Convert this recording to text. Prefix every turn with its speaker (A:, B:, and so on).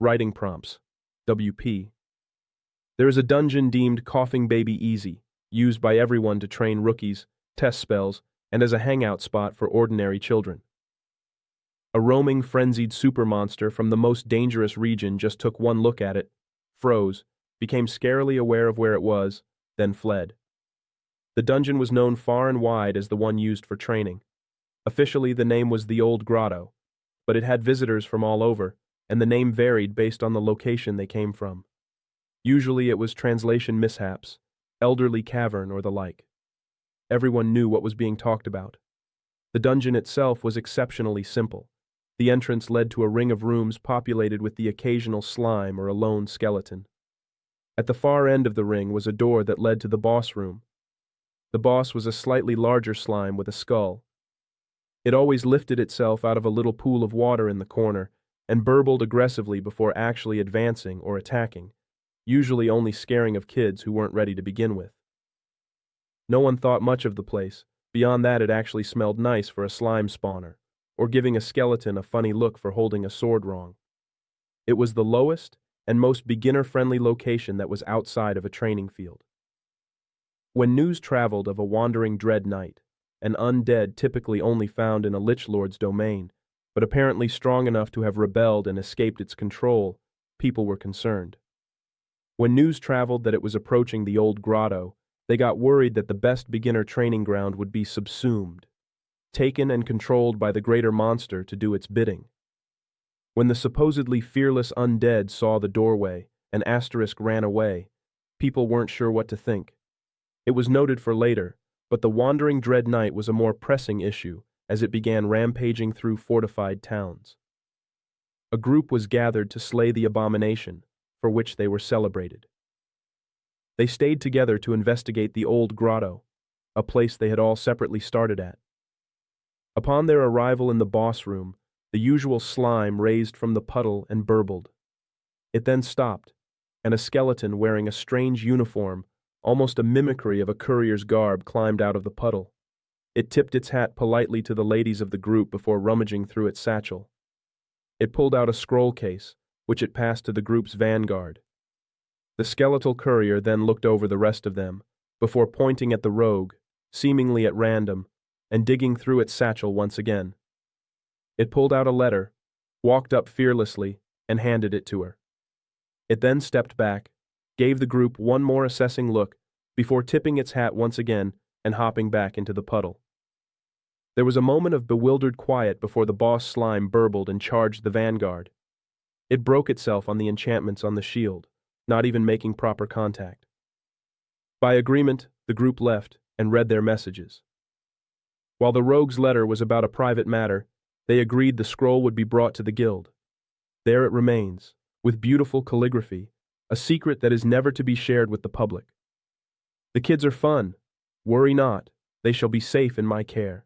A: Writing Prompts, WP. There is a dungeon deemed Coughing Baby Easy, used by everyone to train rookies, test spells, and as a hangout spot for ordinary children. A roaming, frenzied super monster from the most dangerous region just took one look at it, froze, became scarily aware of where it was, then fled. The dungeon was known far and wide as the one used for training. Officially, the name was the Old Grotto, but it had visitors from all over, and the name varied based on the location they came from. Usually it was translation mishaps, elderly cavern or the like. Everyone knew what was being talked about. The dungeon itself was exceptionally simple. The entrance led to a ring of rooms populated with the occasional slime or a lone skeleton. At the far end of the ring was a door that led to the boss room. The boss was a slightly larger slime with a skull. It always lifted itself out of a little pool of water in the corner and burbled aggressively before actually advancing or attacking, usually only scaring of kids who weren't ready to begin with. No one thought much of the place. Beyond that, it actually smelled nice for a slime spawner, or giving a skeleton a funny look for holding a sword wrong. It was the lowest and most beginner-friendly location that was outside of a training field. When news traveled of a wandering dread knight, an undead typically only found in a lich lord's domain, but apparently strong enough to have rebelled and escaped its control, people were concerned. When news traveled that it was approaching the Old Grotto, they got worried that the best beginner training ground would be subsumed, taken and controlled by the greater monster to do its bidding. When the supposedly fearless undead saw the doorway and Asterisk ran away, people weren't sure what to think. It was noted for later, but the wandering dread knight was a more pressing issue as it began rampaging through fortified towns. A group was gathered to slay the abomination, for which they were celebrated. They stayed together to investigate the Old Grotto, a place they had all separately started at. Upon their arrival in the boss room, the usual slime raised from the puddle and burbled. It then stopped, and a skeleton wearing a strange uniform, almost a mimicry of a courier's garb, climbed out of the puddle. It tipped its hat politely to the ladies of the group before rummaging through its satchel. It pulled out a scroll case, which it passed to the group's vanguard. The skeletal courier then looked over the rest of them, before pointing at the rogue, seemingly at random, and digging through its satchel once again. It pulled out a letter, walked up fearlessly, and handed it to her. It then stepped back, gave the group one more assessing look, before tipping its hat once again and hopping back into the puddle. There was a moment of bewildered quiet before the boss slime burbled and charged the vanguard. It broke itself on the enchantments on the shield, not even making proper contact. By agreement, the group left and read their messages. While the rogue's letter was about a private matter, they agreed the scroll would be brought to the guild. There it remains, with beautiful calligraphy, a secret that is never to be shared with the public. The kids are fun. Worry not, they shall be safe in my care.